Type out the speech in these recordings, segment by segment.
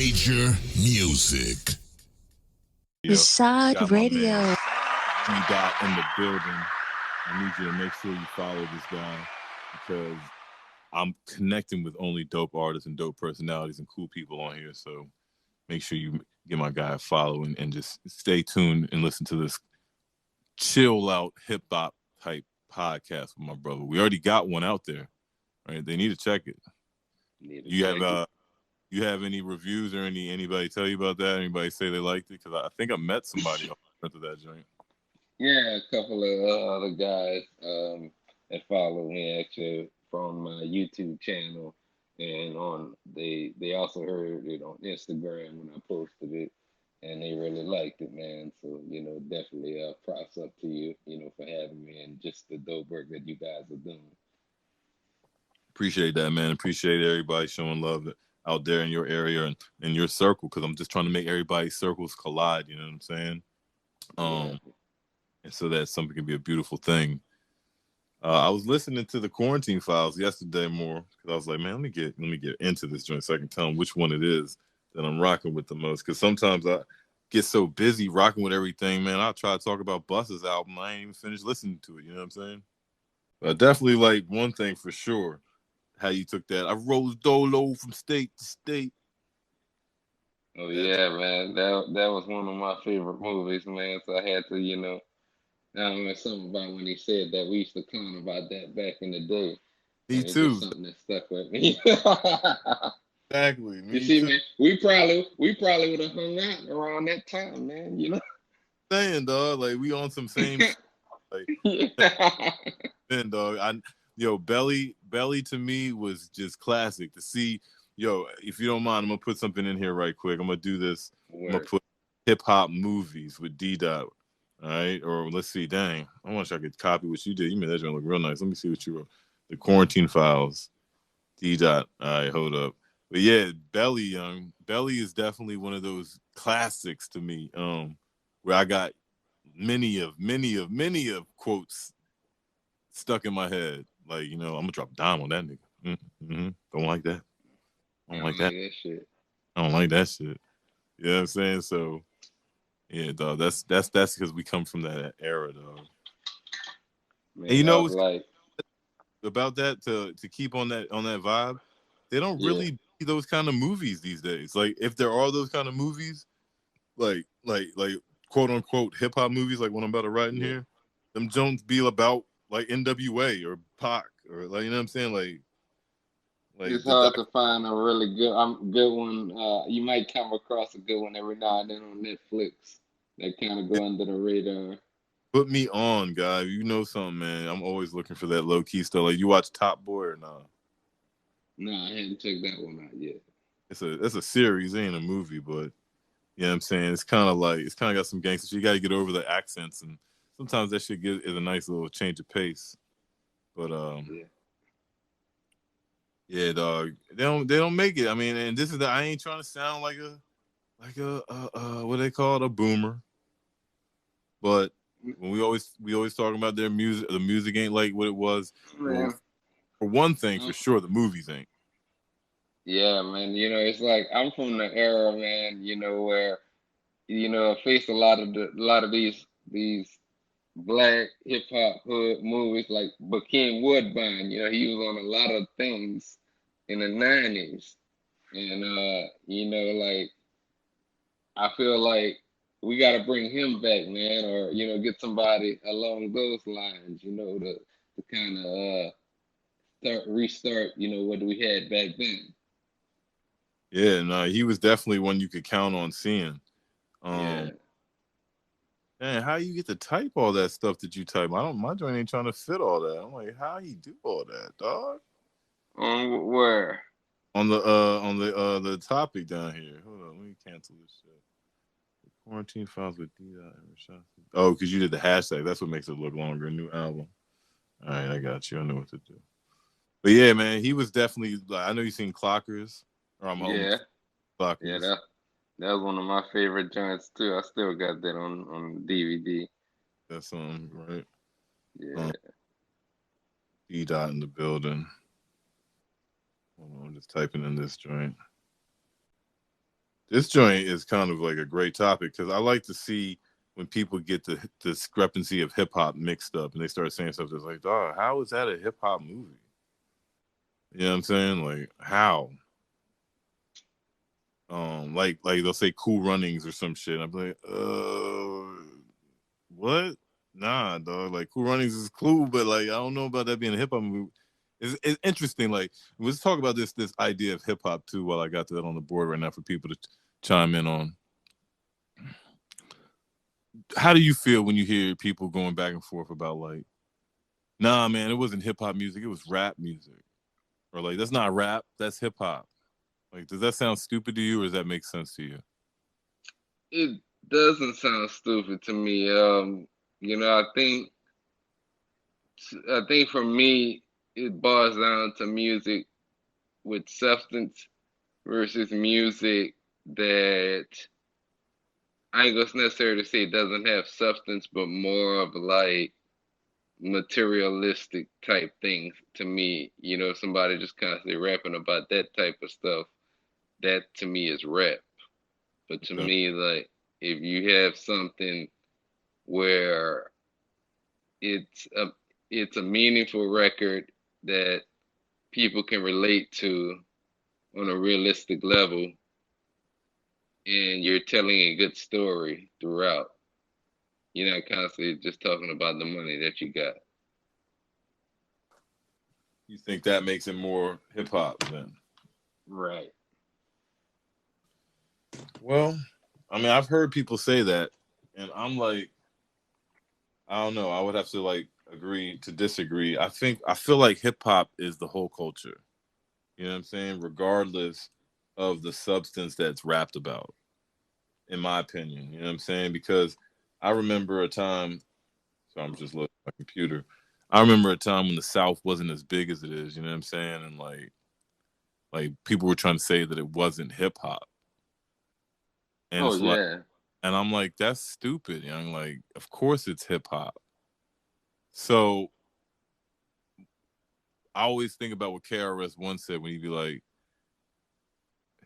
Major music. Reshad Got my Radio. man D Dot in the building. I need you to make sure you follow this guy because I'm connecting with only dope artists and dope personalities and cool people on here. So make sure you give my guy a follow and just stay tuned and listen to this chill out hip hop type podcast with my brother. We already got one out there, right? They need to check it. You have you have any reviews or anybody tell you about that? Anybody say they liked it? Because I think I met somebody after that joint. Yeah, a couple of other guys that follow me actually from my YouTube channel, and on they also heard it on Instagram when I posted it, and they really liked it, man. So definitely props up to you, for having me and just the dope work that you guys are doing. Appreciate that, man. Appreciate everybody showing love out there in your area and in your circle. Because I'm just trying to make everybody's circles collide. You know what I'm saying? Yeah. And so that something can be a beautiful thing. I was listening to the Quarantine Files yesterday more because I was like, man, let me get into this joint so I can tell them which one it is that I'm rocking with the most. Because sometimes I get so busy rocking with everything, man. I'll try to talk about Busta's album. I ain't even finished listening to it. You know what I'm saying? But definitely like one thing for sure. How you took that? I rose dolo from state to state. Oh That's yeah, man. That was one of my favorite movies, man. So I had to, something about when he said that we used to clown about that back in the day, me and it's just too. something that stuck with me. Exactly, You me see, too. man, we probably would have hung out around that time, man. Saying dog, like we on some same shit. Like Yeah. then dog. Belly to me was just classic to see. Yo, if you don't mind, I'm gonna put something in here right quick. I'm gonna do this. I'm gonna Word. put hip hop movies with D Dot. All right, or let's see. Dang, I wish I could copy what you did. You made that joint look real nice. Let me see what you wrote. The Quarantine Files. D Dot. All right, hold up. But yeah, Belly is definitely one of those classics to me. Where I got many of quotes stuck in my head. Like, I'm gonna drop a dime on that nigga. Mm-hmm. Don't like that. I I don't don't like like that. that shit. I don't like that shit. You know what I'm saying? So yeah, dog. That's because we come from that era, dog. And Man, that was what's like, about that to keep on that vibe? They don't yeah, really do those kind of movies these days. Like if there are those kind of movies, like quote unquote hip hop movies, like what I'm about to write in yeah. here, them Jones be about like NWA or Pac or like you know what I'm saying, like It's the hard to find a really good one. You might come across a good one every now and then on Netflix that kind of go under the radar. put me on, guy. You know something, man. I'm always looking for that low key stuff. Like you watch Top Boy or not? No, I hadn't checked that one out yet. It's a series, it ain't a movie, but you know what I'm saying? It's kind of got some gangster shit. You got to get over the accents, and sometimes that shit is a nice little change of pace. But Yeah. yeah, dog, they don't make it. I mean, and I ain't trying to sound like what they call it, a boomer, but when we always talking about their music, the music ain't like what it was. Well, Man, for one thing, for um, sure, the movies ain't. yeah, man. It's like I'm from the era, man. Where I faced a lot of these black hip hop hood movies like Bakeem Woodbine. He was on a lot of things in the '90s, and like I feel like we got to bring him back, man, or get somebody along those lines, to kind of restart, what we had back then. Yeah, no, he was definitely one you could count on seeing. Yeah. Um, Man, how you get to type all that stuff that you type? My joint ain't trying to fit all that. I'm like, how you do all that, dog? Where? On the topic down here. Hold on, let me cancel this shit. Quarantine files with D. Reshad. Oh, because you did the hashtag. That's what makes it look longer. New album. All right, I got you. I know what to do. But yeah, man, he was definitely. Like, I know you seen Clockers, or I'm home Yeah. Yeah, Clockers. that was one of my favorite joints too. I still got that on DVD. That's right. Um, Yeah. D dot in the building. Hold on, I'm just typing in this joint. This joint is kind of like a great topic because I like to see when people get the discrepancy of hip hop mixed up and they start saying stuff that's like, dog, how is that a hip hop movie? You know what I'm saying? Like, how? Like they'll say Cool Runnings or some shit. I'm like, what? Nah, dog. Like Cool Runnings is cool, but like I don't know about that being a hip hop movie. It's interesting. Like let's talk about this idea of hip hop too. While I got that on the board right now for people to chime in on. How do you feel when you hear people going back and forth about like, nah, man, it wasn't hip hop music, it was rap music, or like that's not rap, that's hip hop. Like, does that sound stupid to you, or does that make sense to you? It doesn't sound stupid to me. You know, I think for me, it boils down to music with substance versus music that I ain't gonna necessarily say it doesn't have substance, but more of like materialistic type things to me. You know, somebody just constantly rapping about that type of stuff. That to me is rap. But to Okay. me, like if you have something where it's a it's a meaningful record that people can relate to on a realistic level, and you're telling a good story throughout. You're not constantly just talking about the money that you got. You think that makes it more hip hop then? Right. Well, I mean, I've heard people say that, and I'm like, I don't know. I would have to like agree to disagree. I feel like hip hop is the whole culture. You know what I'm saying? Regardless of the substance that's rapped about, in my opinion. You know what I'm saying? Because I remember a time, so I'm just looking at my computer. I remember a time when the South wasn't as big as it is, you know what I'm saying? And like people were trying to say that it wasn't hip hop. And Oh it's like yeah. and I'm like, that's stupid, young. Like, of course it's hip hop. So I always think about what KRS One said when he'd be like,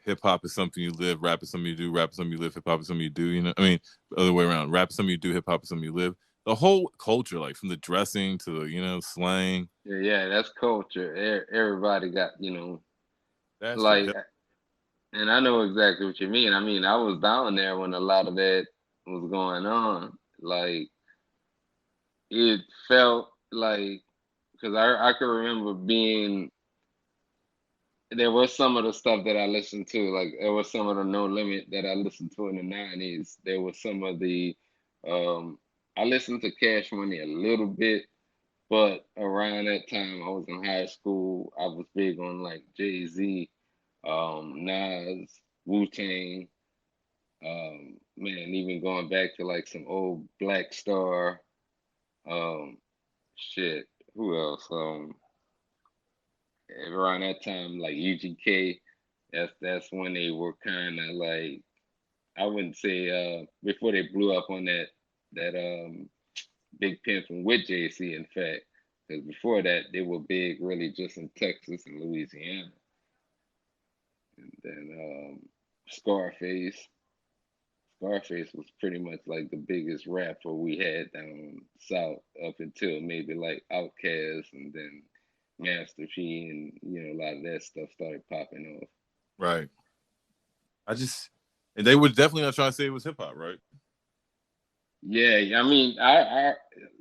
hip hop is something you live, rap is something you do, rap is something you live, hip hop is something you do, you know? I mean, the other way around. Rap is something you do, hip hop is something you live. The whole culture, like from the dressing to the, slang, Yeah, yeah, that's culture. Everybody got, that's the like, hip. and I know exactly what you mean. I mean, I was down there when a lot of that was going on. Like, it felt like, because I can remember being, there was some of the stuff that I listened to, like, there was some of the No Limit that I listened to in the 90s. There was some of um, I listened to Cash Money a little bit. But around that time, I was in high school. I was big on like Jay-Z, Nas, Wu-Tang, man, even going back to like some old Black Star, um, shit. Who else? Around that time, like UGK, that's when they were kind of like, I wouldn't say before they blew up on that Big Pimpin' with JC, in fact, because before that they were big really just in Texas and Louisiana. And then Scarface. Scarface was pretty much like the biggest rapper we had down south up until maybe like Outkast and then Master P, and a lot of that stuff started popping off. Right. I just and they would definitely not try to say it was hip hop, right? Yeah, I mean, I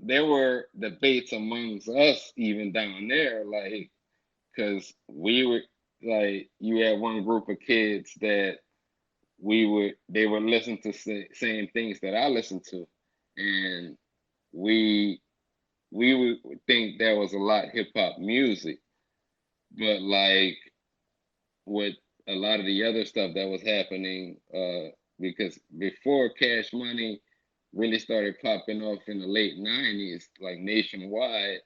there were debates amongst us even down there, like, because we were like, you had one group of kids that they would listen to same things that I listened to, and we we would think there was a lot hip hop music, but like with a lot of the other stuff that was happening, because before Cash Money really started popping off in the late 90s, like nationwide,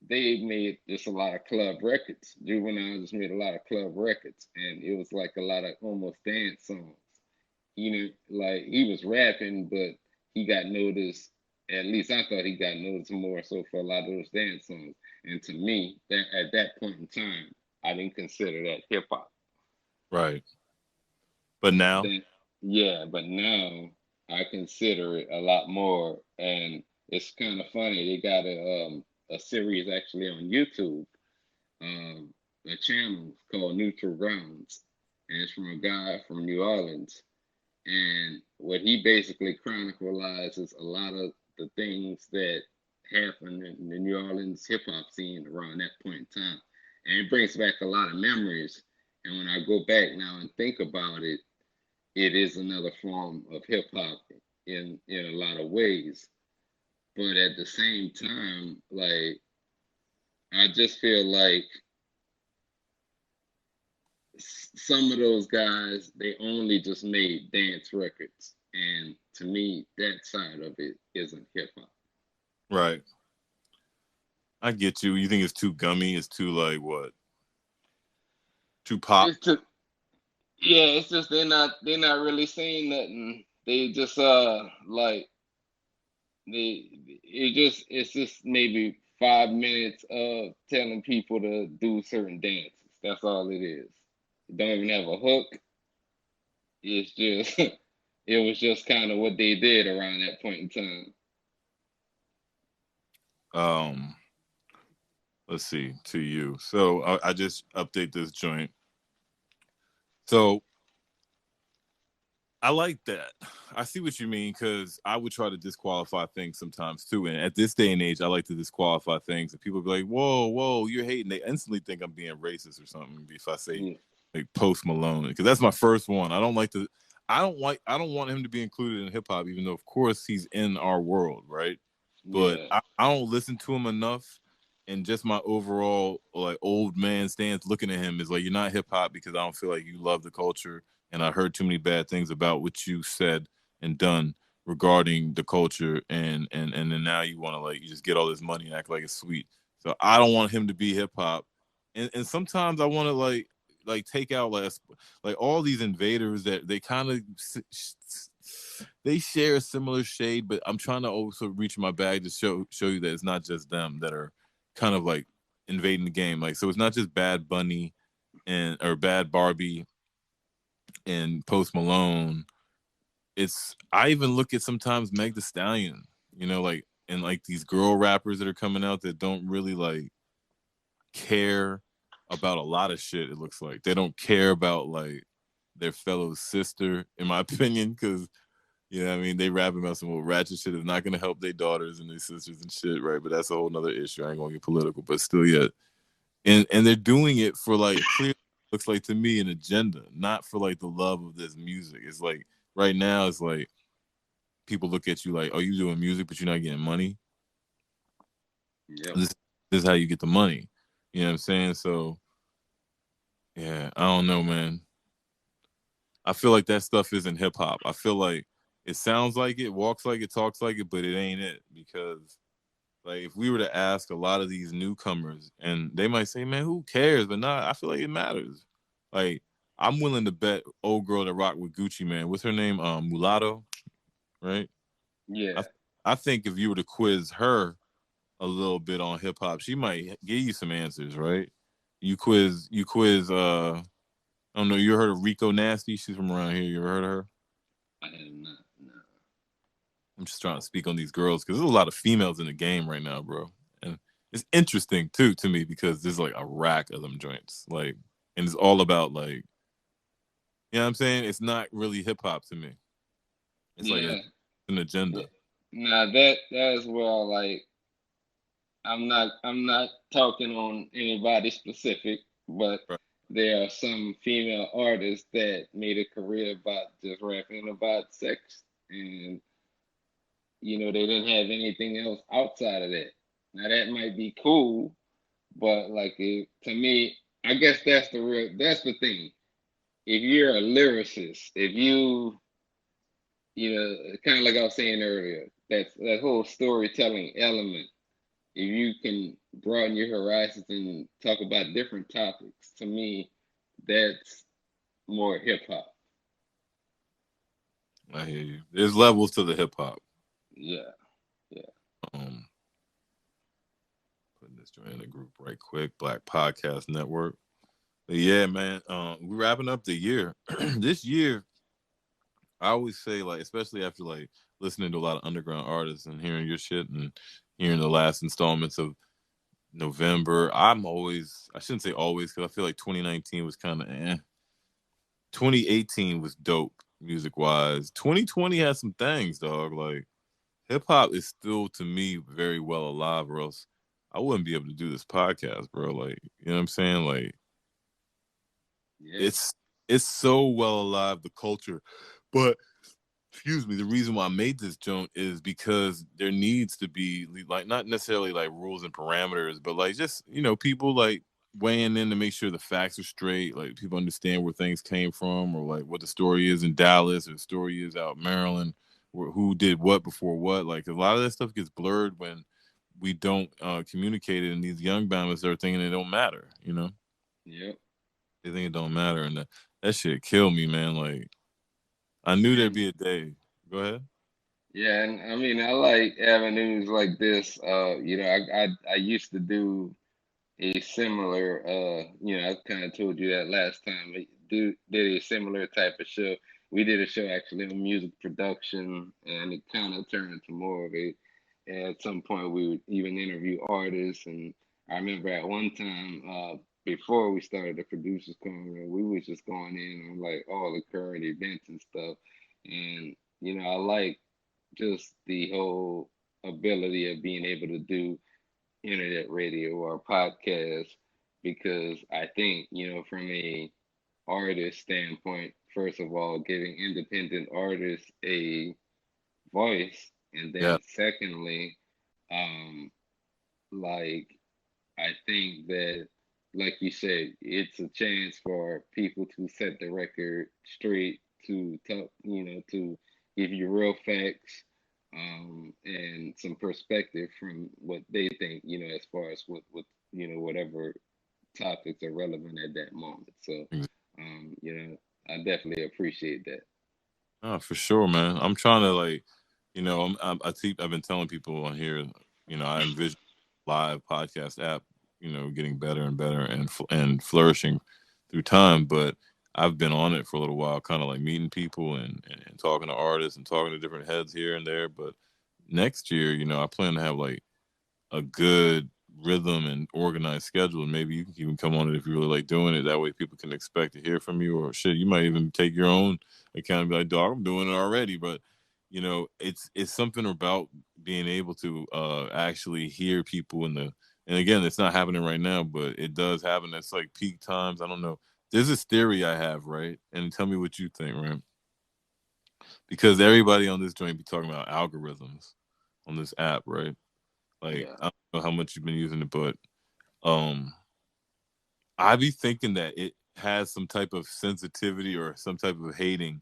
they made just a lot of club records. Juvenile just made a lot of club records, and it was like a lot of almost dance songs. Like he was rapping, but he got noticed. At least I thought he got noticed more so for a lot of those dance songs. And to me, that at that point in time, I didn't consider that hip hop. Right. But now? Then Yeah, but now I consider it a lot more, and it's kind of funny. They got a series actually on YouTube, um, a channel called Neutral Grounds, and it's from a guy from New Orleans. And what he basically chronicles a lot of the things that happened in the New Orleans hip hop scene around that point in time. And it brings back a lot of memories. And when I go back now and think about it, it is another form of hip hop in a lot of ways. But at the same time, like I just feel like some of those guys they only just made dance records, and to me that side of it isn't hip hop. Right. I get you. You think it's too gummy? It's too like what? Too pop? It's just yeah, it's just they're not really saying nothing. They just like they it's just maybe 5 minutes of telling people to do certain dances. That's all it is. It don't even have a hook. It's just it was just kind of what they did around that point in time. Um, let's see. To you. So I just update this joint. So I like that. I see what you mean because I would try to disqualify things sometimes too. And at this day and age, I like to disqualify things, and people be like, "Whoa, whoa, you're hating." They instantly think I'm being racist or something if I say Yeah, like Post Malone because that's my first one. I don't like to. I don't like. I don't want him to be included in hip hop, even though of course he's in our world, right? But yeah, I don't listen to him enough, and just my overall like old man stance looking at him is like you're not hip hop because I don't feel like you love the culture, and I heard too many bad things about what you said and done regarding the culture, and then now you want to like you just get all this money and act like it's sweet. So I don't want him to be hip hop, and sometimes I want to like take out like all these invaders that they kind of they share a similar shade, but I'm trying to also reach my bag to show you that it's not just them that are kind of like invading the game. Like so, it's not just Bad Bunny and or Bad Barbie and Post Malone. It's I even look at sometimes Meg The Stallion, like and like these girl rappers that are coming out that don't really like care about a lot of shit. It looks like they don't care about like their fellow sister, in my opinion, because I mean, they rapping about some old ratchet shit that's not gonna help their daughters and their sisters and shit, right? But that's a whole nother issue. I ain't gonna get political, but still, yet, and they're doing it for like clear looks like to me an agenda, not for like the love of this music. It's like right now, it's like people look at you like, oh, you doing music, but you're not getting money. yep, This is how you get the money. You know what I'm saying? So yeah, I don't know, man. I feel like that stuff isn't hip hop. I feel like it sounds like it, walks like it, talks like it, but it ain't it because like if we were to ask a lot of these newcomers and they might say, "Man, who cares?" But nah, I feel like it matters. Like I'm willing to bet old girl that rock with Gucci Man. What's her name? Mulatto, right? yeah, I I think if you were to quiz her a little bit on hip hop, she might give you some answers, right? You quiz I don't know, you heard of Rico Nasty? She's from around here. You ever heard of her? I have not. No. I'm just trying to speak on these girls because there's a lot of females in the game right now, bro. And it's interesting too to me because there's like a rack of them joints. Like, and it's all about like, you know what I'm saying? It's not really hip hop to me. It's like Yeah. an agenda. Now that is where like I'm not talking on anybody specific, but Right. there are some female artists that made a career about just rapping about sex, and they didn't have anything else outside of that. Now that might be cool, but like to me, I guess that's the thing. If you're a lyricist, if kind of like I was saying earlier, that whole storytelling element. If you can broaden your horizons and talk about different topics, to me, that's more hip hop. I hear you. There's levels to the hip hop. Yeah, yeah, Um, putting this joint in the group right quick. Black Podcast Network. But yeah, man. We're wrapping up the year. This year, I always say, like, especially after like listening to a lot of underground artists and hearing your shit and hearing the last installments of November, I shouldn't say always, because I feel like 2019 was kind of 2018 was dope music wise. 2020 had some things, dog. Like hip hop is still to me very well alive, or else I wouldn't be able to do this podcast, bro. Like, you know what I'm saying? Like Yeah. it's so well alive, the culture. But excuse me, the reason why I made this joint is because there needs to be like not necessarily like rules and parameters, but like just people like weighing in to make sure the facts are straight, like people understand where things came from, or like what the story is in Dallas or the story is out in Maryland, or who did what before what. Like a lot of that stuff gets blurred when we don't communicate it, and these young bombers are thinking it don't matter. Yep. They think it don't matter, and that shit killed me, man. Like I knew there'd And be a day. Go ahead. yeah, and I mean, I like avenues like this. I used to do a similar I kind of told you that last time. I did a similar type of show. We did a show actually on music production, and it kind of turned into more of a, at some point we would even interview artists. And I remember at one time, before we started the producers corner, we was just going in on like all the current events and stuff. And I like just the whole ability of being able to do internet radio or podcast, because I think, from a artist standpoint, first of all, giving independent artists a voice, and Yeah. then secondly, um, like I think that, like you said, it's a chance for people to set the record straight, to talk, to give you real facts, and some perspective from what they think, as far as whatever topics are relevant at that moment. So, I definitely appreciate that. Oh, for sure, man. I'm trying to like, I've been telling people on here, I envision live podcast app, getting better and better and flourishing through time. But I've been on it for a little while, kind of like meeting people and talking to artists and talking to different heads here and there. But next year, I plan to have like a good rhythm and organized schedule, and maybe you can even come on it if you really like doing it. That way people can expect to hear from you, or shit, you might even take your own account and be like, dog, I'm doing it already. But it's something about being able to actually hear people and again, it's not happening right now, but it does happen. It's like peak times. I don't know. There's this theory I have, right? And tell me what you think, right? Because everybody on this joint be talking about algorithms on this app, right? Like Yeah. I don't know how much you've been using it, but um I be thinking that it has some type of sensitivity or some type of hating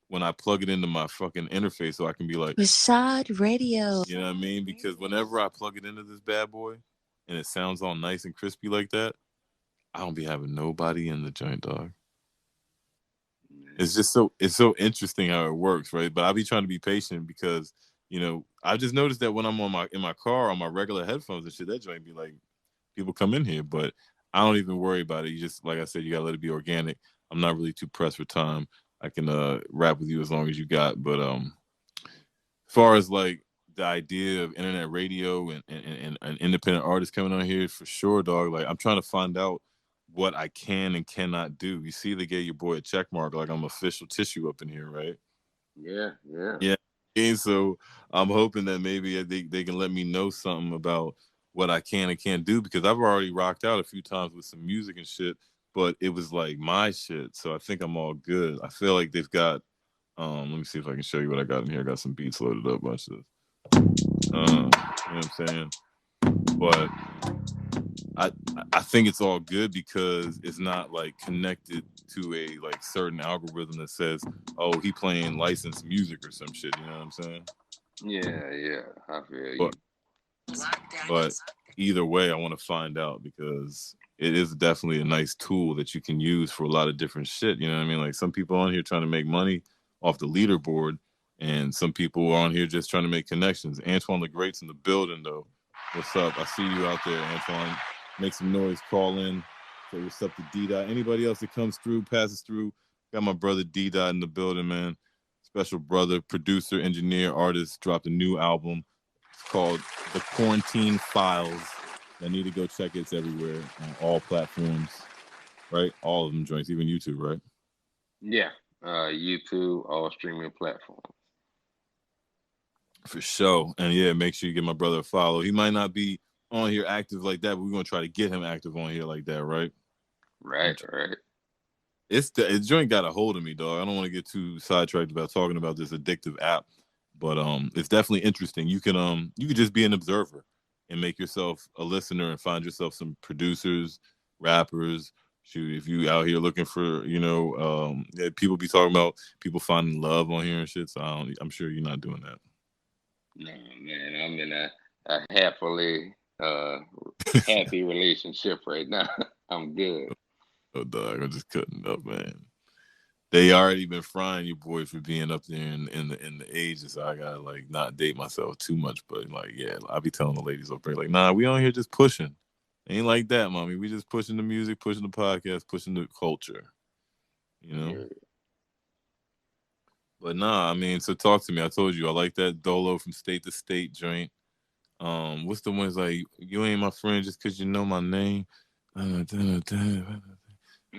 when I plug it into my fucking interface, so I can be like, Reshad Radio. you know what I mean? Because whenever I plug it into this bad boy and it sounds all nice and crispy like that, I don't be having nobody in the joint, dog. Man. It's so interesting how it works, right? But I be trying to be patient because I just noticed that when I'm in my car on my regular headphones and shit, that joint be like people come in here, but I don't even worry about it. You just, like I said, you gotta let it be organic. I'm not really too pressed for time. I can rap with you as long as you got. But as far as like the idea of internet radio and independent artists coming on here, for sure, dog. Like I'm trying to find out what I can and cannot do. You see, they gave your boy a check mark, like I'm official tissue up in here, right? Yeah, yeah. Yeah. And so I'm hoping that maybe they can let me know something about what I can and can't do, because I've already rocked out a few times with some music and shit, but it was like my shit. So I think I'm all good. I feel like they've got let me see if I can show you what I got in here. I got some beats loaded up, bunch of you know what I'm saying? But I I think it's all good because it's not like connected to a like certain algorithm that says, oh, he playing licensed music or some shit. You know what I'm saying? Yeah, yeah. I feel But you. but either way, I want to find out because it is definitely a nice tool that you can use for a lot of different shit. You know what I mean? Like some people on here trying to make money off the leaderboard, and some people are on here just trying to make connections. Antoine the Great's in the building, though. What's up? I see you out there, Antoine. Make some noise. Call in. Say what's up to D Dot. Anybody else that comes through, passes through. Got my brother D Dot in the building, man. special brother, producer, engineer, artist, dropped a new album. It's called The Quarantine Files. I need to go check it. It's everywhere on all platforms, right? All of them joints, even YouTube, right? Yeah. YouTube, all streaming platforms. For sure. And yeah, make sure you give my brother a follow. He might not be on here active like that, but we're gonna try to get him active on here like that, right? Right, right. It's the joint got a hold of me, dog. I don't want to get too sidetracked about talking about this addictive app, but it's definitely interesting. You could just be an observer and make yourself a listener and find yourself some producers, rappers. Shoot, if you out here looking for, yeah, people be talking about people finding love on here and shit. So I'm sure you're not doing that. No, man, I'm in a happily happy relationship right now. I'm good. Oh, dog, I'm just cutting up, man. They already been frying you boys for being up there in the ages. So I gotta like not date myself too much, but like yeah, I be telling the ladies up there like, nah, we on here just pushing. Ain't like that, mommy. We just pushing the music, pushing the podcast, pushing the culture. You know. Yeah. But nah, I mean, so talk to me. I told you I like that Dolo from State to State joint. What's the ones like you ain't my friend just cause you know my name? I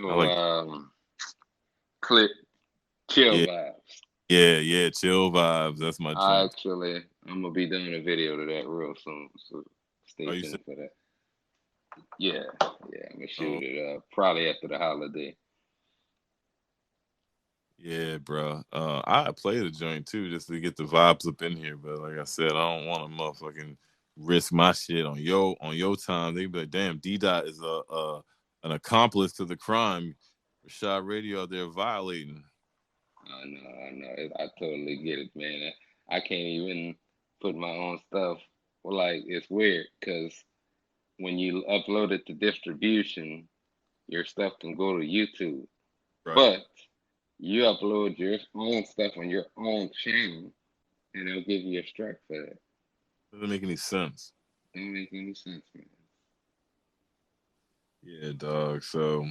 Oh, like clip chill yeah, vibes. yeah, chill vibes. That's my joint. I'm gonna be doing a video to that real soon, so stay Are you saying? tuned for that. Yeah, yeah, I'm gonna Oh, shoot it probably after the holiday. yeah, bro. I play the joint too just to get the vibes up in here. But like I said, I don't want to motherfucking risk my shit on your time. They be like, damn, D Dot is a an accomplice to the crime. Reshad Radio out there violating. I know. I totally get it, man. I can't even put my own stuff. Well, like it's weird because when you upload it to distribution, your stuff can go to YouTube. Right. But you upload your own stuff on your own channel, and they'll give you a strike for that. Doesn't make any sense. Don't make any sense, man. Yeah, dog. So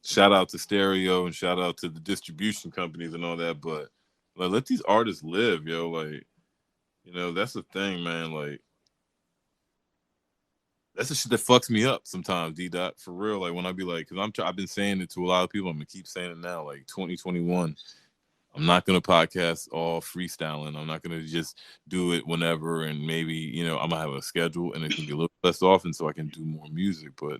shout out to Stereo and shout out to the distribution companies and all that. But like, let these artists live, yo. Like, that's the thing, man. Like, that's the shit that fucks me up sometimes, D Dot. For real. Like when I be like, because I've been saying it to a lot of people. I'm gonna keep saying it now. Like 2021, I'm not gonna podcast all freestyling. I'm not gonna just do it whenever and maybe I'm gonna have a schedule and it can be a little less often so I can do more music. But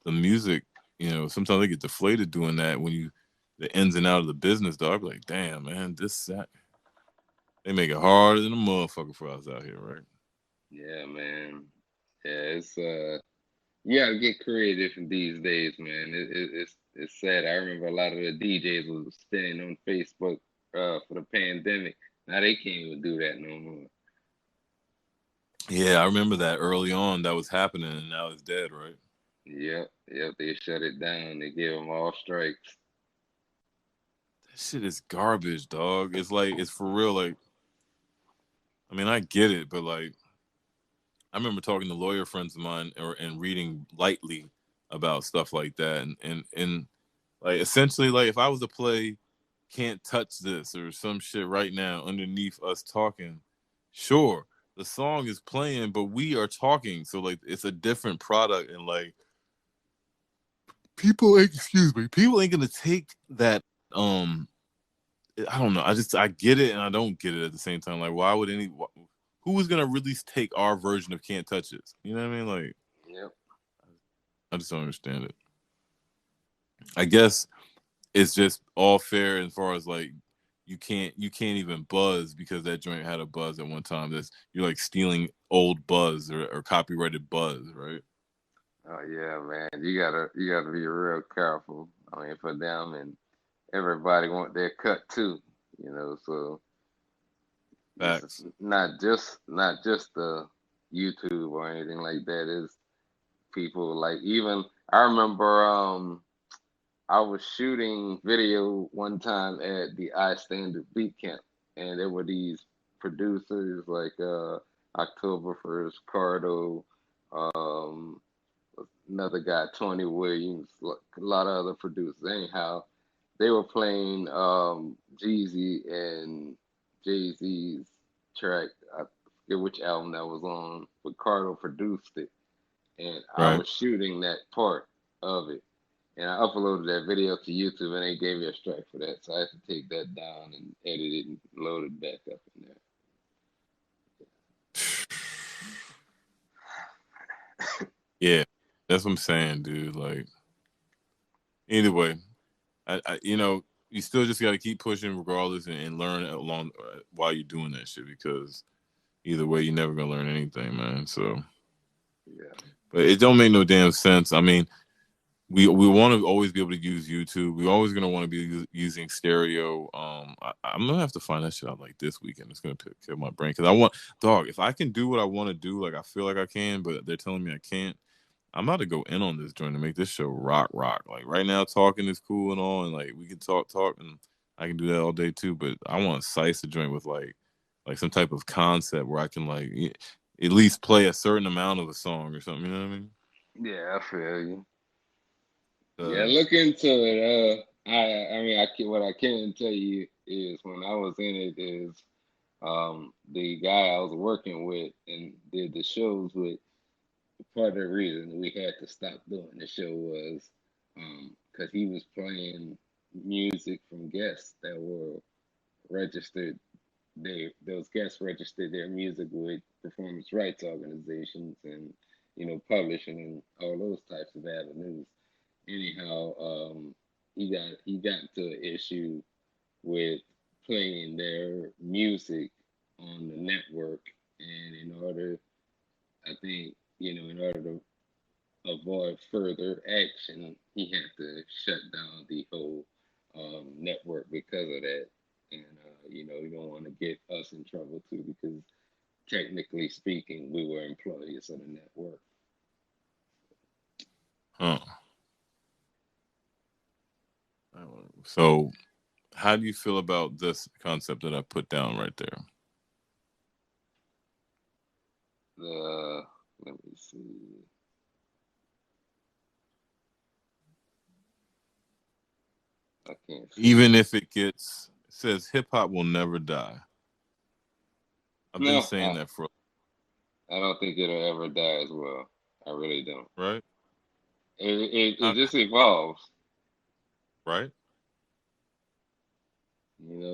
the music, sometimes I get deflated doing that when the ins and out of the business. Dog, I be like, damn, man, that they make it harder than a motherfucker for us out here, right? Yeah, man. Yeah, it's you gotta get creative in these days, man. It's sad. I remember a lot of the DJs was staying on Facebook for the pandemic. Now they can't even do that no more. Yeah, I remember that early on that was happening, and now it's dead, right? Yep, yep. They shut it down. They gave them all strikes. That shit is garbage, dog. It's like it's for real. Like, I mean, I get it, but like, I remember talking to lawyer friends of mine and reading lightly about stuff like that, and like essentially, like if I was to play "Can't Touch This" or some shit right now underneath us talking, sure, the song is playing, but we are talking, so like it's a different product, and like people ain't gonna take that. I don't know. I get it and I don't get it at the same time. Like, why would who is gonna really take our version of "Can't Touch This"? You know what I mean? Like, Yep. I just don't understand it. I guess it's just all fair as far as like you can't even buzz because that joint had a buzz at one time. That's you're like stealing old buzz or copyrighted buzz, right? Oh yeah, man. You gotta be real careful. I mean, for them and everybody want their cut too. So it's Facts. not just the YouTube or anything like that. It's people like even I remember I was shooting video one time at the I Standard Beat Camp, and there were these producers like October First, Cardo, another guy Tony Williams, a lot of other producers. Anyhow, they were playing Jeezy and Jay-Z's track. I forget which album that was on, but Cardo produced it, and I Right. was shooting that part of it, and I uploaded that video to YouTube, and they gave me a strike for that, so I had to take that down and edit it and load it back up in there. Yeah, that's what I'm saying, dude. Like, either way, you still just got to keep pushing regardless and learn along while you're doing that shit because either way, you're never gonna learn anything, man. So, Yeah. but it don't make no damn sense. I mean, we want to always be able to use YouTube. We're always gonna want to be using stereo. I'm gonna have to find that shit out like this weekend. It's gonna kill my brain because I want, dog. If I can do what I want to do, like I feel like I can, but they're telling me I can't. I'm about to go in on this joint to make this show rock. Like right now, talking is cool and all, and like we can talk, and I can do that all day too. But I want to slice the joint with like some type of concept where I can like at least play a certain amount of a song or something. You know what I mean? Yeah, I feel you. Yeah, 'Cause- look into it. I mean, what I can tell you is when I was in it is the guy I was working with and did the shows with. Part of the reason we had to stop doing the show was because he was playing music from guests that were registered. Those guests registered their music with performance rights organizations and publishing and all those types of avenues. Anyhow, he got into an issue with playing their music on the network, and in order, I think, in order to avoid further action, he had to shut down the whole network because of that. And you don't want to get us in trouble too, because technically speaking, we were employees of the network. Huh. So, how do you feel about this concept that I put down right there? Let me see. I can't see Even it. if it says hip hop will never die. I've been No, saying that for I don't think it'll ever die as well. I really don't. right. It How, just evolves. right.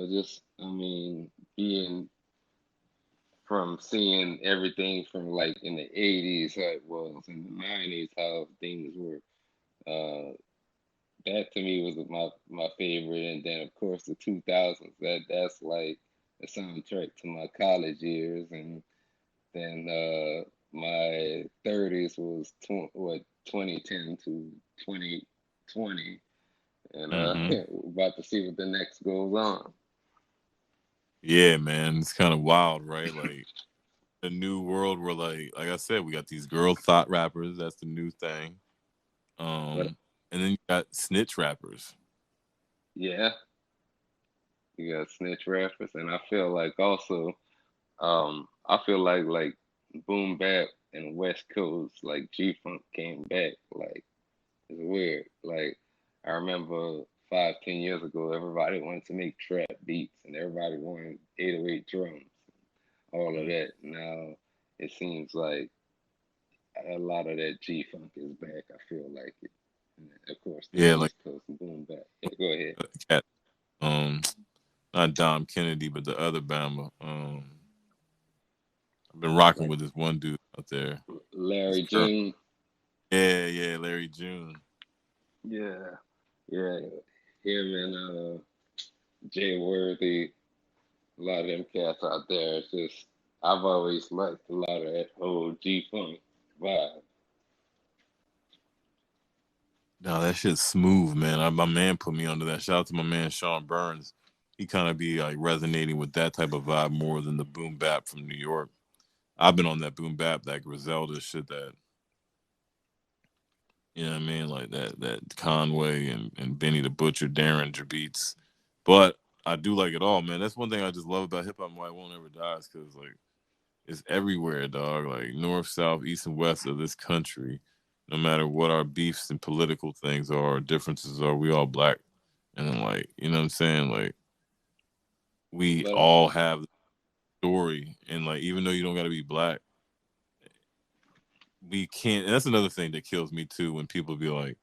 Just I mean, being from seeing everything from like in the 80s how it was, in the 90s how things were. Uh, that to me was my favorite, and then of course the 2000s. That's like a soundtrack to my college years, and then my 30s was 2010 to 2020, and Mm-hmm. about to see what the next goes on. Yeah, man, it's kind of wild, right? Like the new world where like I said, we got these girl thought rappers. That's the new thing. But And then you got snitch rappers. yeah, you got snitch rappers, and I feel like also, I feel like boom bap and West Coast, like G Funk came back. Like it's weird. Like I remember 5, 10 years ago, everybody wanted to make trap beats, and everybody wanted 808 drums, all of that. Now it seems like a lot of that G Funk is back. I feel like it. And of course, the Yeah, like East Coast boom bap. Yeah, go ahead. cat. Um, Not Dom Kennedy, but the other Bama. I've been rocking Like with this one dude out there. This Larry girl. June. Yeah, Larry June. Yeah, yeah, him and Jay Worthy, a lot of them cats out there. It's just I've always liked a lot of that whole G Funk vibe. No, that shit's smooth, man. My man put me onto that. Shout out to my man Sean Burns. He kind of be like resonating with that type of vibe more than the boom bap from New York. I've been on that boom bap, that Griselda shit, that you know what I mean, like that Conway and Benny the Butcher, Derringer beats. But I do like it all, man. That's one thing I just love about hip hop. Why it won't ever die is because like it's everywhere, dog. Like north, south, east, and west of this country. No matter what our beefs and political things are, differences are, we all black. And then like, you know what I'm saying? Like we But all have story, and like even though you don't got to be black, we can't. And that's another thing that kills me too when people be like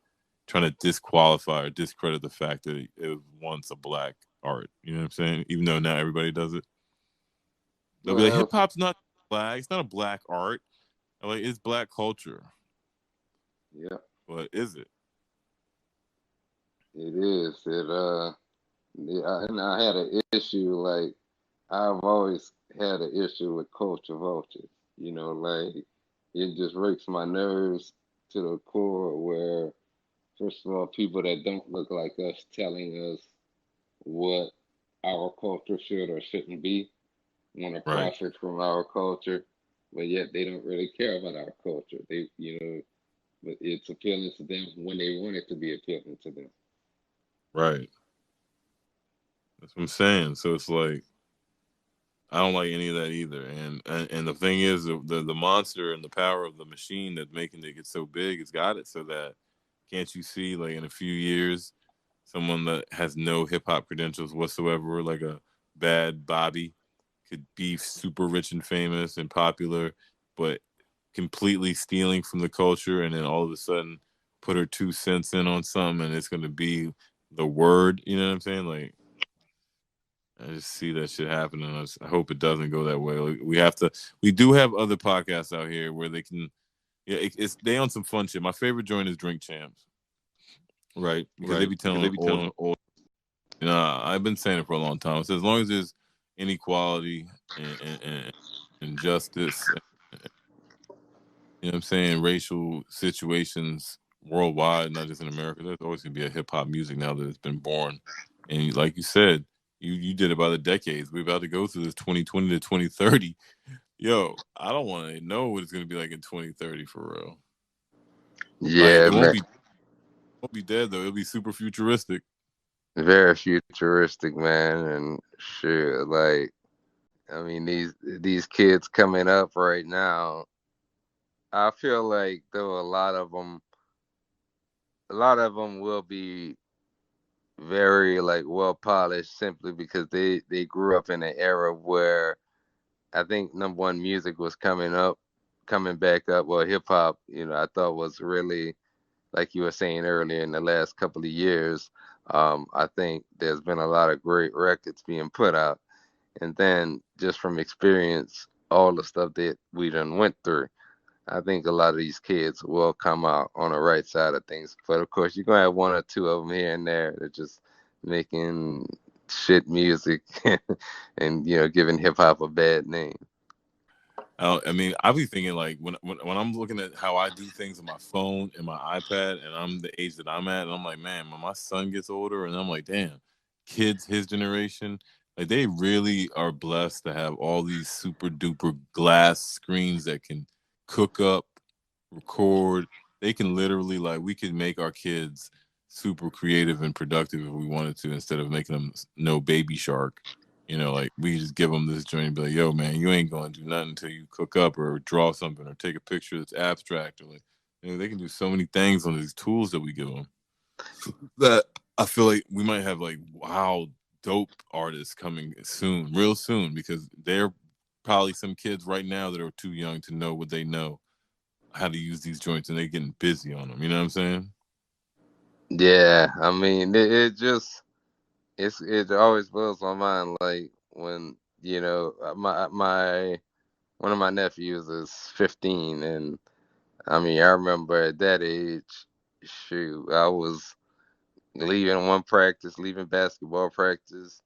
trying to disqualify or discredit the fact that it was once a black art. You know what I'm saying? Even though now everybody does it, they'll be like, hip well, hop's not black. It's not a black art. I'm like, it's black culture. yeah, But is it? it is. And I had an issue like I've always had an issue with culture vultures. Like it just breaks my nerves to the core where, first of all, people that don't look like us telling us what our culture should or shouldn't be want to Right. profit from our culture, but yet they don't really care about our culture. But it's appealing to them when they want it to be appealing to them. Right. That's what I'm saying. So it's like I don't like any of that either. And the thing is, the monster and the power of the machine that's making it get so big has got it so that can't you see like in a few years, someone that has no hip hop credentials whatsoever, like a bad Bobby, could be super rich and famous and popular, but completely stealing from the culture, and then all of a sudden put her 2 cents in on something, and it's gonna be the word. You know what I'm saying? Like I just see that shit happening. I hope it doesn't go that way. Like, we have to. We do have other podcasts out here where they can. Yeah, it's they on some fun shit. My favorite joint is Drink Champs, right? Because they Right. be Because they telling be old. telling all. You know, I've been saying it for a long time. So as long as there's inequality and justice, you know what I'm saying, racial situations worldwide, not just in America, there's always gonna be a hip hop music now that has been born. And like you said, you did it by the decades. We're about to go through this 2020 to 2030. Yo, I don't want to know what it's gonna be like in 2030 for real. Like Yeah, it man. won't be dead though. It'll be super futuristic. Very futuristic, man, and shit. Like, I mean, these kids coming up right now. I feel like though a lot of them will be very like well polished simply because they grew up in an era where I think number one music was coming back up. Well, hip hop, I thought was really like you were saying earlier in the last couple of years. I think there's been a lot of great records being put out, and then just from experience, all the stuff that we done went through. I think a lot of these kids will come out on the right side of things. But of course, you're gonna have one or two of them here and there that just making shit music and giving hip hop a bad name. I mean, I be thinking like when I'm looking at how I do things on my phone and my iPad, and I'm the age that I'm at, and I'm like, man, when my son gets older, and I'm like, damn, kids his generation, like they really are blessed to have all these super duper glass screens that can cook up, record. They can literally like we could make our kids super creative and productive if we wanted to, instead of making them no baby shark. You know, like we just give them this joint and be like, "Yo, man, you ain't gonna do nothing until you cook up or draw something or take a picture that's abstract." Or like, they can do so many things on these tools that we give them that I feel like we might have like wow, dope artists coming soon, real soon, because they're probably some kids right now that are too young to know what they know how to use these joints, and they're getting busy on them. You know what I'm saying? Yeah, I mean, it always blows my mind. Like when my one of my nephews is 15, and I mean, I remember at that age, shoot, I was leaving one practice, leaving basketball practice,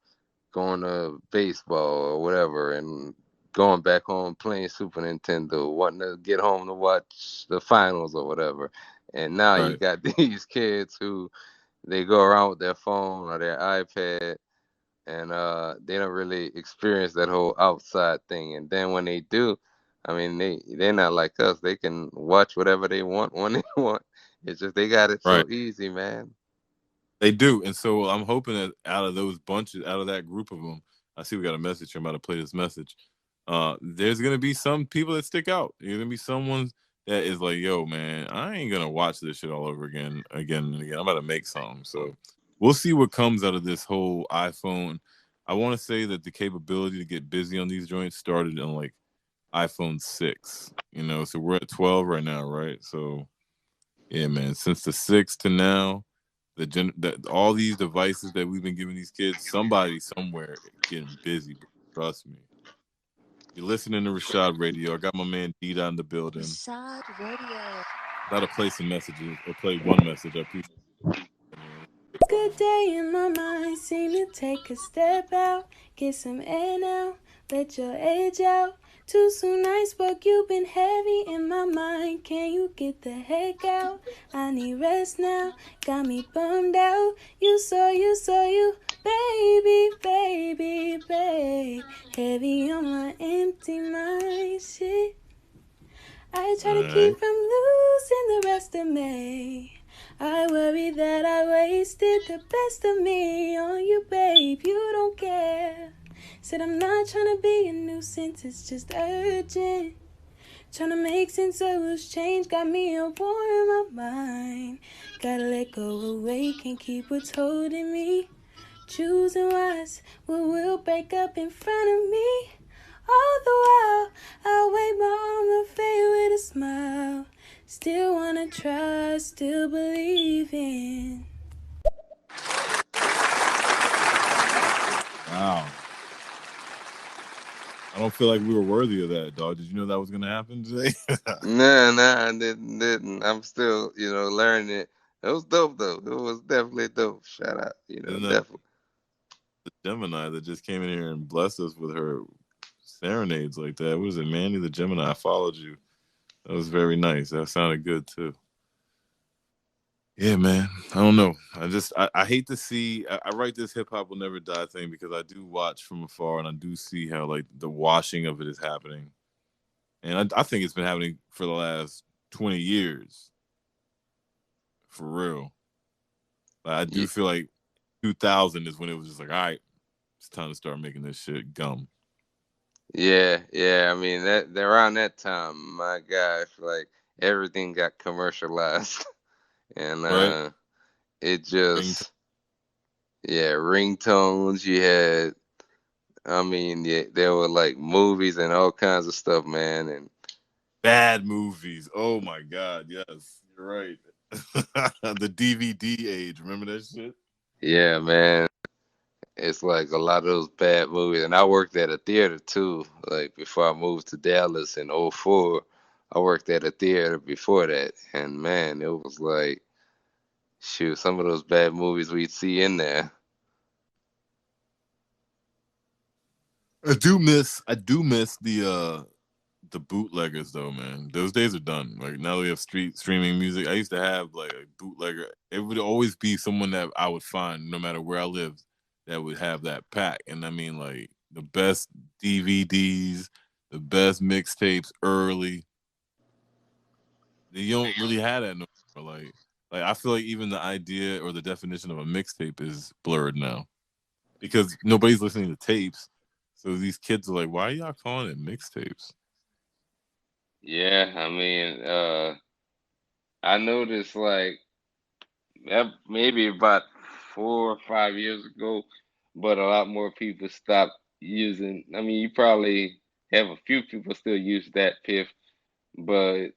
going to baseball or whatever, and going back home playing Super Nintendo, wanting to get home to watch the finals or whatever. And now you Right. got these kids who they go around with their phone or their iPad, and they don't really experience that whole outside thing. And then when they do, I mean, they're not like us. They can watch whatever they want when they want. It's just they got it Right. so easy, man. They do, and so I'm hoping that out of those bunches, out of that group of them, I see we got a message here. I'm about to play this message. There's gonna be some people that stick out. There's gonna be someone that is like, "Yo, man, I ain't gonna watch this shit all over again, again and again. I'm about to make something." So we'll see what comes out of this whole iPhone. I want to say that the capability to get busy on these joints started on like iPhone 6, so we're at 12 right now, right? So, yeah, man, since the 6 to now, all these devices that we've been giving these kids, somebody somewhere getting busy, bro. Trust me. You're listening to Reshad Radio. I got my man Dita in the building. Reshad Radio. Gotta play some messages or play one message. I appreciate it, man. Good day in my mind, seem to take a step out, get some air now, let your edge out. Too soon I spoke, you've been heavy in my mind. Can you get the heck out? I need rest now, got me bummed out. You saw you, baby, baby, babe. Heavy on my empty mind, shit. I try to keep from losing the rest of me. I worry that I wasted the best of me on you, babe. You don't care. Said I'm not trying to be a nuisance, it's just urgent. Trying to make sense of what's changed, got me a war in my mind. Gotta let go away, can't keep what's holding me. Choosing wise, what will break up in front of me. All the while, I wave my arm to fade with a smile. Still wanna try, still believe in. Wow. I don't feel like we were worthy of that, dog. Did you know that was gonna happen today? Nah, I didn't. I'm still, learning it. It was dope though. It was definitely dope. Shout out, And definitely. the Gemini that just came in here and blessed us with her serenades like that. What is it, Manny the Gemini? I followed you. That was very nice. That sounded good too. Yeah, man. I don't know. I hate to see. I write this hip hop will never die thing because I do watch from afar and I do see how like the washing of it is happening, and I think it's been happening for the last 20 years, for real. I do feel like 2000 is when it was just like, all right, it's time to start making this shit gum. Yeah. I mean that around that time, my gosh, like everything got commercialized, and Right? it just ringtones. You had, I mean, yeah, there were like movies and all kinds of stuff, man, and Bad movies. Oh my god, yes, you're right. The DVD age. Remember that shit? yeah, man. It's like a lot of those bad movies. And I worked at a theater too. Like before I moved to Dallas in '04, I worked at a theater before that. And man, it was like, shoot, some of those bad movies we'd see in there. I do miss the bootleggers though, man. Those days are done. Like now we have streaming music. I used to have like a bootlegger. It would always be someone that I would find no matter where I lived that would have that pack. And I mean like the best DVDs, the best mixtapes early. You don't really have that no more. Like I feel like even the idea or the definition of a mixtape is blurred now because nobody's listening to tapes. So these kids are like, why are y'all calling it mixtapes? Yeah, I mean, I noticed like maybe about 4 or 5 years ago, but a lot more people stopped using. I mean, you probably have a few people still use that piff, but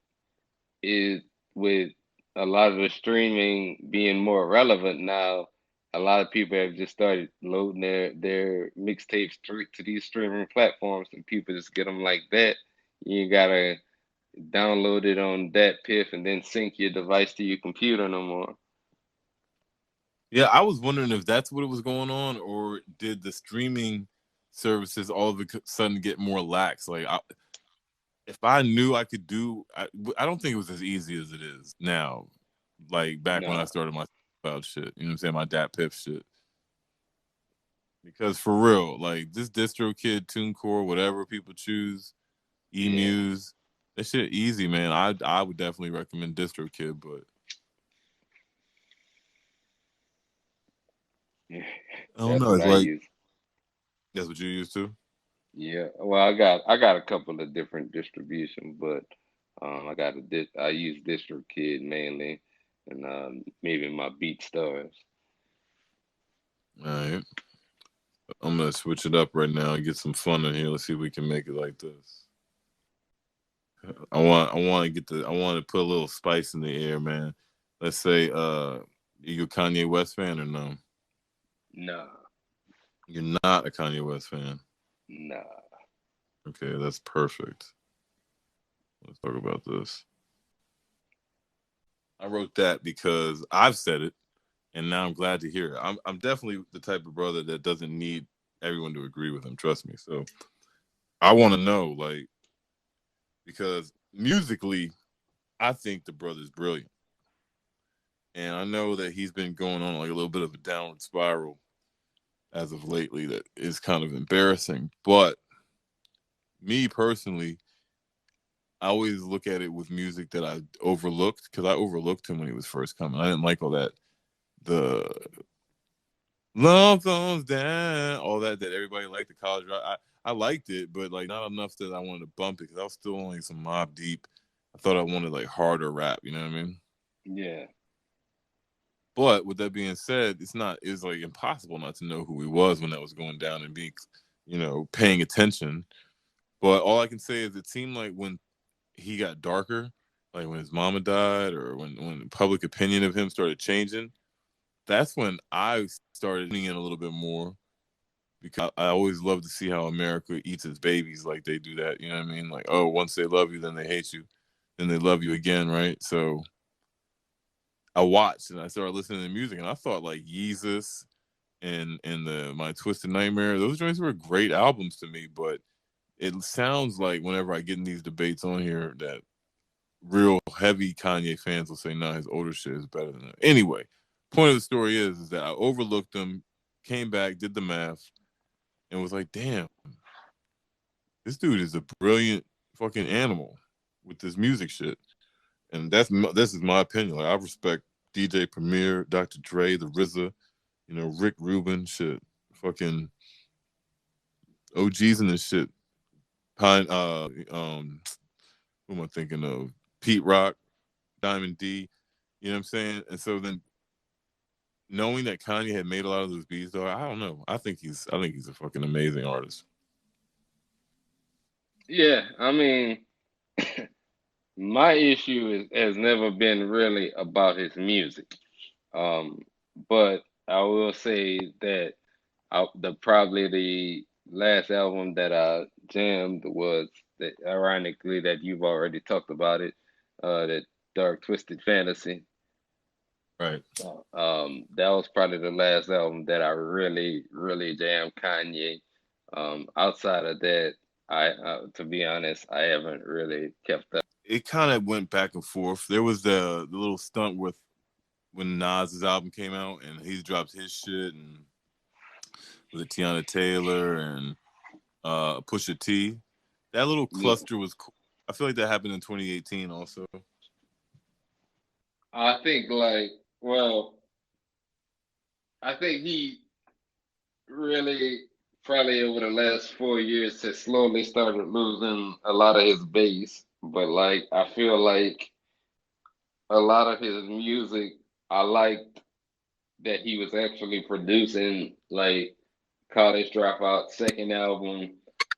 it with a lot of the streaming being more relevant now, a lot of people have just started loading their mixtapes straight to these streaming platforms, and people just get them like that. You gotta download it on that piff and then sync your device to your computer no more. Yeah, I was wondering if that's what it was going on, or did the streaming services all of a sudden get more lax? If I knew I could I don't think it was as easy as it is now. Like back when I No, started my cloud shit, you know what I'm saying, my Dat Piff shit. Because for real, like this DistroKid, TuneCore, whatever people choose, yeah, eMuse, that shit easy, man. I would definitely recommend DistroKid, but yeah, I don't that's know. what It's I like use. that's what you used to. Yeah, well, I got a couple of different distributions, but I use DistroKid mainly, and maybe my BeatStars. All right. I'm gonna switch it up right now and get some fun in here. Let's see if we can make it like this. I want to put a little spice in the air, man. Let's say, you a Kanye West fan or no? Nah, You're not a Kanye West fan. nah. Okay, that's perfect. Let's talk about this. I wrote that because I've said it, and now I'm glad to hear it. I'm definitely the type of brother that doesn't need everyone to agree with him. Trust me. So I want to know, like, because musically, I think the brother's brilliant, and I know that he's been going on like a little bit of a downward spiral as of lately that is kind of embarrassing. But me personally, I always look at it with music that I overlooked because I overlooked him when he was first coming. I didn't like all that the love goes down, all that everybody liked the college rock. I liked it, but like not enough that I wanted to bump it because I was still only some Mob Deep. I thought I wanted like harder rap, you know what I mean? Yeah. But with that being said, it's like impossible not to know who he was when that was going down and being, paying attention. But all I can say is it seemed like when he got darker, like when his mama died or when public opinion of him started changing, that's when I started tuning in a little bit more because I always love to see how America eats its babies like they do that. You know what I mean? Like, oh, once they love you, then they hate you, then they love you again, right? So I watched and I started listening to music, and I thought like Yeezus and the My Twisted Nightmare, those joints were great albums to me. But it sounds like whenever I get in these debates on here that real heavy Kanye fans will say, "Nah, his older shit is better than that." Anyway, point of the story is that I overlooked him, came back, did the math, and was like, "Damn, this dude is a brilliant fucking animal with this music shit." And this is my opinion. Like I respect DJ Premier, Dr. Dre, the RZA, Rick Rubin, shit, fucking OGs and this shit. Pine, who am I thinking of? Pete Rock, Diamond D. You know what I'm saying? And so then knowing that Kanye had made a lot of those beats, though, I don't know. I think he's a fucking amazing artist. Yeah, I mean, my issue has never been really about his music. Um, but I will say that probably the last album that I jammed was that, ironically, that you've already talked about it, that Dark Twisted Fantasy. Right. That was probably the last album that I really, really jammed Kanye. Outside of that, to be honest, I haven't really kept up. It kind of went back and forth. There was the little stunt with when Nas's album came out and he dropped his shit and with Tiana Taylor and Pusha T. That little Yeah, cluster was cool. I feel like that happened in 2018 also. I think like, well, I think he really probably over the last 4 years has slowly started losing a lot of his base. But like, I feel like a lot of his music, I liked that he was actually producing, like College Dropout, second album.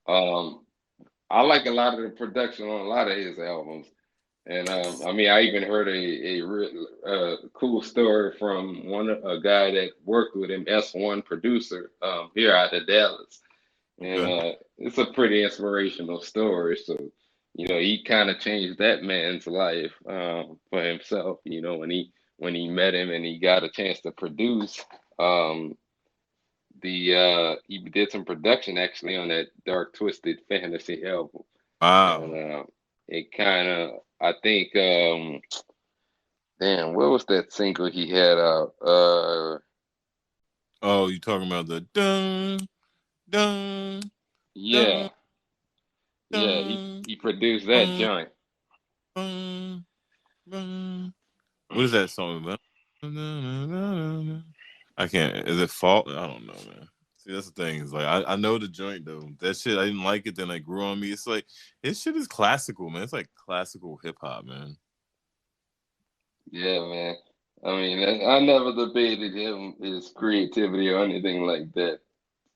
Um, I like a lot of the production on a lot of his albums. And I mean, I even heard a real cool story from a guy that worked with him, S1 producer, here out of Dallas, and Okay. it's a pretty inspirational story. So, he kind of changed that man's life for himself. When he met him and he got a chance to produce. Um, he did some production actually on that Dark Twisted Fantasy album, and Wow. it kind of, I think, damn, what was that single he had out? Oh, you talking about the dun dun Yeah, dun yeah, dun he produced that dun joint. dun dun. What is that song about? I can't. Is it fault? I don't know, man. See, that's the thing. Is like I know the joint though. That shit I didn't like it. Then it grew on me. It's like his shit is classical, man. It's like classical hip hop, man. Yeah, man. I mean, I never debated him, his creativity or anything like that.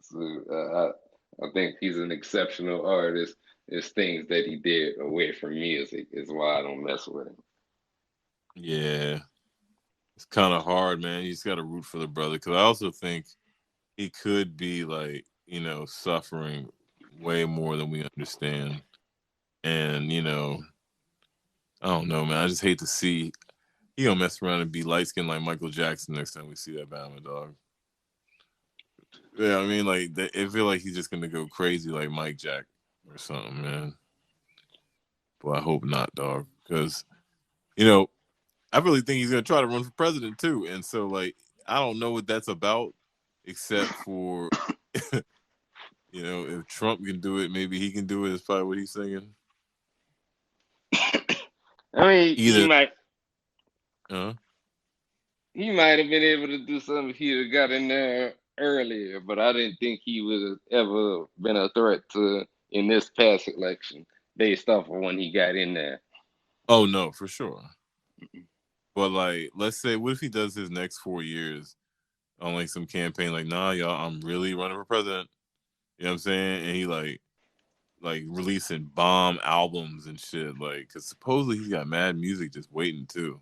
So I think he's an exceptional artist. There's things that he did away from music is why I don't mess with him. Yeah, it's kind of hard, man. You just got to root for the brother because I also think he could be like, suffering way more than we understand. And, I don't know, man. I just hate to see he gonna mess around and be light skinned like Michael Jackson next time we see that Bama dog. Yeah, I mean, like, it feel like he's just gonna go crazy like Mike Jack or something, man. But I hope not, dog. Because, you know, I really think he's gonna try to run for president too. And so, like, I don't know what that's about, except for, if Trump can do it, maybe he can do it. Is probably what he's saying. I mean, Either, he might have been able to do something if he'd have got in there earlier, but I didn't think he would have ever been a threat to in this past election based off of when he got in there. oh no, for sure. But like, let's say, what if he does his next 4 years on like some campaign, like, nah, y'all, I'm really running for president. You know what I'm saying? And he like releasing bomb albums and shit, like, because supposedly he's got mad music just waiting too.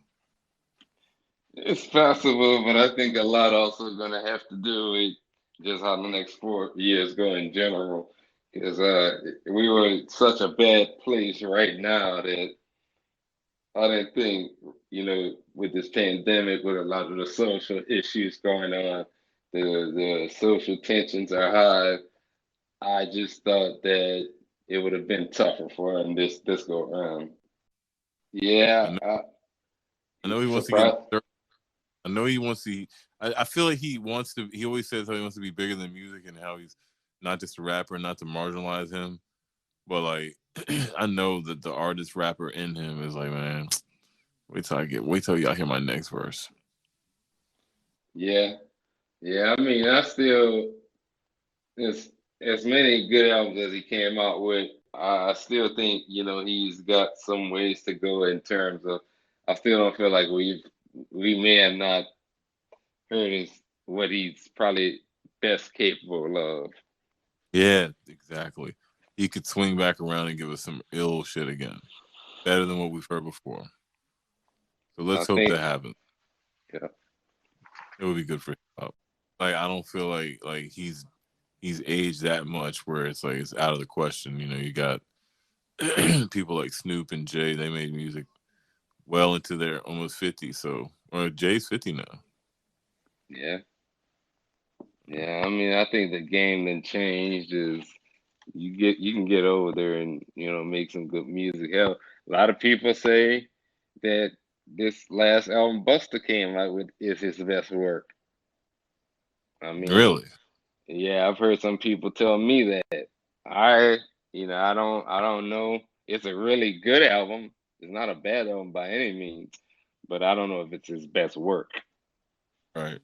It's possible, but I think a lot also going to have to do with just how the next 4 years go in general. Because we were in such a bad place right now that I didn't think, with this pandemic, with a lot of the social issues going on, the social tensions are high. I just thought that it would have been tougher for him this go around. I Yeah, know, I know he's he wants to get. surprised. I know he wants to. I feel like he wants to. He always says how he wants to be bigger than music and how he's not just a rapper, not to marginalize him, but like I know that the artist rapper in him is like, man, wait till y'all hear my next verse. Yeah, yeah. I mean, I still as many good albums as he came out with. I still think he's got some ways to go in terms of. I still don't feel like we may have not heard what he's probably best capable of. Yeah, exactly. He could swing back around and give us some ill shit again, better than what we've heard before. So I let's hope think, that happens. yeah, It would be good for hip hop. Like, I don't feel like he's aged that much where it's like it's out of the question. You got people like Snoop and Jay. They made music well into their almost 50. So, or Jay's 50 now. yeah, yeah. I mean, I think the game then changed is you can get over there and make some good music. Hell, a lot of people say that this last album Buster came out with is his best work. I mean, Really? yeah, I've heard some people tell me that. I, I don't know. It's a really good album. It's not a bad album by any means, but I don't know if it's his best work. Right.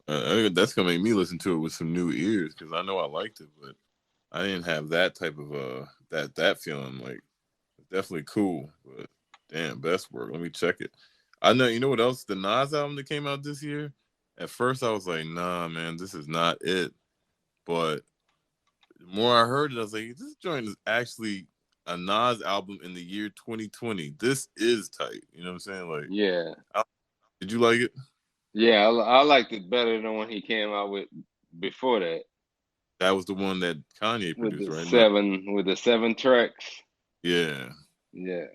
That's gonna make me listen to it with some new ears because I know I liked it, but I didn't have that type of that feeling. Like, it's definitely cool, but damn, best work. Let me check it. I know. You know what else? The Nas album that came out this year. At first, I was like, nah, man, this is not it. But the more I heard it, I was like, this joint is actually a Nas album in the year 2020. This is tight. You know what I'm saying? Like, Yeah, did you like it? yeah, I liked it better than when he came out with before that That was the one that Kanye with produced, the right? Not, seven tracks. yeah. Yeah,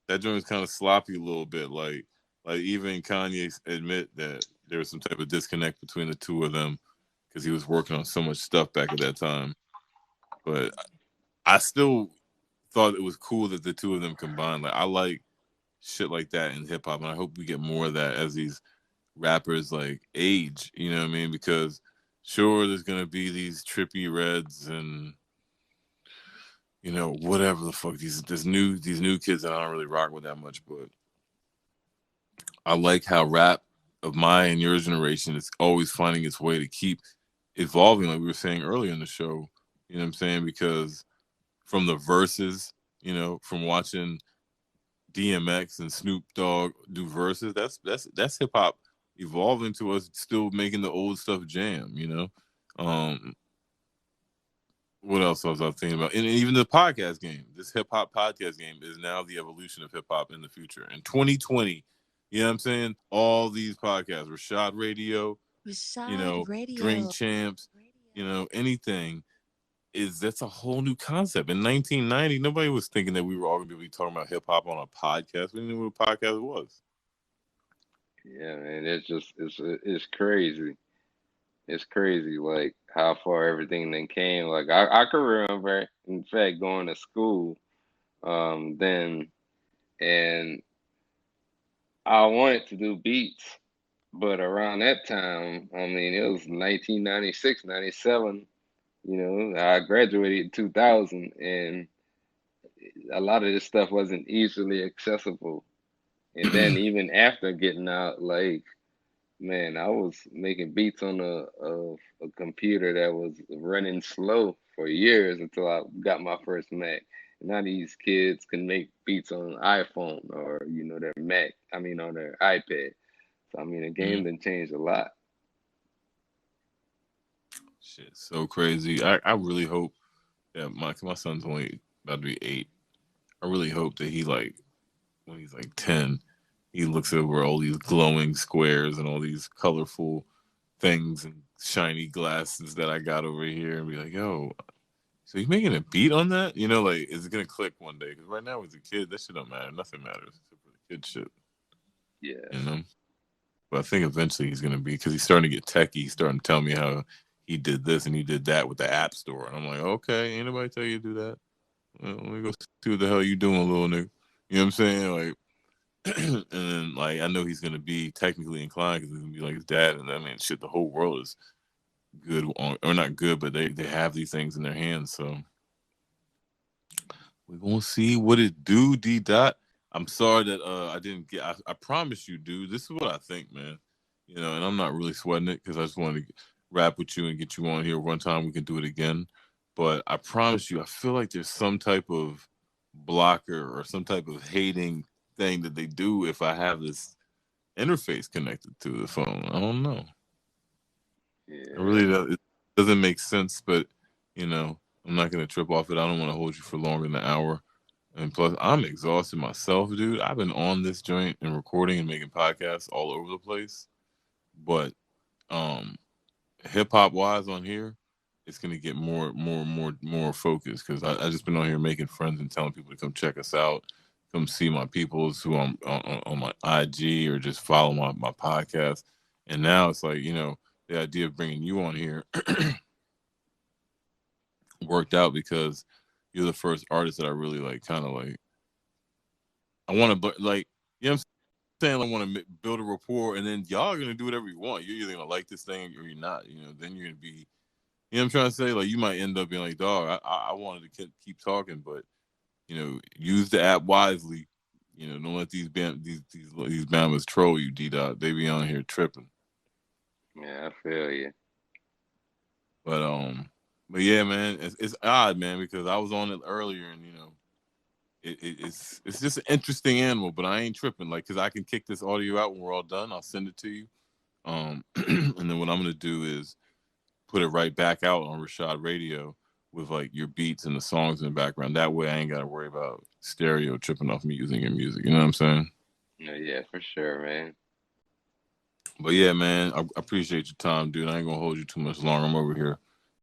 That joint was kind of sloppy a little bit. Like even Kanye admit that there was some type of disconnect between the two of them because he was working on so much stuff back at that time. But I still thought it was cool that the two of them combined. Like, I like shit like that in hip hop, and I hope we get more of that as these rappers like age. You know what I mean? Because sure, there's gonna be these trippy reds and whatever the fuck these new kids that I don't really rock with that much, but I like how rap of my and your generation is always finding its way to keep evolving, like we were saying earlier in the show. You know what I'm saying? Because from the verses, from watching DMX and Snoop Dogg do verses. That's hip hop evolving to us still making the old stuff jam. You know, what else was I thinking about? And even the podcast game, this hip hop podcast game is now the evolution of hip hop in the future. In 2020, you know what I'm saying? All these podcasts, Reshad Radio, Reshad Drink Radio. Champs, anything that's a whole new concept. In 1990, nobody was thinking that we were all going to be talking about hip hop on a podcast. We didn't know what a podcast was. Yeah, man, it's crazy. It's crazy, like how far everything then came. Like I can remember, in fact, going to school, then, and I wanted to do beats, but around that time, I mean, it was 1996, 97. You know, I graduated in 2000, and a lot of this stuff wasn't easily accessible. And then even after getting out, like, man, I was making beats on a computer that was running slow for years until I got my first Mac. Now these kids can make beats on an iPhone or their Mac. I mean on their iPad. So I mean the game done changed a lot. Shit, so crazy. I really hope that my son's only about to be 8. I really hope that he, like, when he's like 10, he looks over all these glowing squares and all these colorful things and shiny glasses that I got over here and be like, yo, so you making a beat on that? Like, is it going to click one day? Because right now as a kid, that shit don't matter. Nothing matters except for the kid shit. Yeah. But I think eventually he's going to be, because he's starting to get techie. He's starting to tell me how he did this and he did that with the App Store. And I'm like, okay, ain't nobody tell you to do that. Well, let me go see what the hell you doing, little nigga. You know what I'm saying? Like, and then, like, I know he's gonna be technically inclined because he's gonna be like his dad, and I mean, shit, the whole world is good or not good, but they have these things in their hands. So we're gonna see what it do. D dot. I'm sorry that I didn't get. I promise you, dude. This is what I think, man. And I'm not really sweating it because I just wanted to rap with you and get you on here one time. We can do it again, but I promise you, I feel like there's some type of blocker or some type of hating thing that they do if I have this interface connected to the phone. I don't know. Yeah. It really it doesn't make sense, but I'm not gonna trip off it. I don't want to hold you for longer than an hour. And plus, I'm exhausted myself, dude. I've been on this joint and recording and making podcasts all over the place. But hip hop wise on here, it's gonna get more focused because I just been on here making friends and telling people to come check us out, come see my peoples who I'm on my IG or just follow my podcast. And now it's like, the idea of bringing you on here worked out because you're the first artist that I really like, kind of like. I want to like, you know what I'm saying? I want to build a rapport, and then y'all are gonna do whatever you want. You're either gonna like this thing or you're not. Then you're gonna be. You know what I'm trying to say? Like, you might end up being like, dog, I wanted to keep talking, but use the app wisely. Don't let these Bamas troll you, D dot. They be on here tripping. Yeah, I feel you. But yeah, man, it's odd, man, because I was on it earlier, and it's just an interesting animal. But I ain't tripping, like, because I can kick this audio out when we're all done. I'll send it to you, and then what I'm gonna do is put it right back out on Reshad Radio with like your beats and the songs in the background. That way I ain't gotta worry about stereo tripping off me using your music. You know what I'm saying? Yeah, for sure, man. But yeah, man, I appreciate your time, dude. I ain't gonna hold you too much longer. I'm over here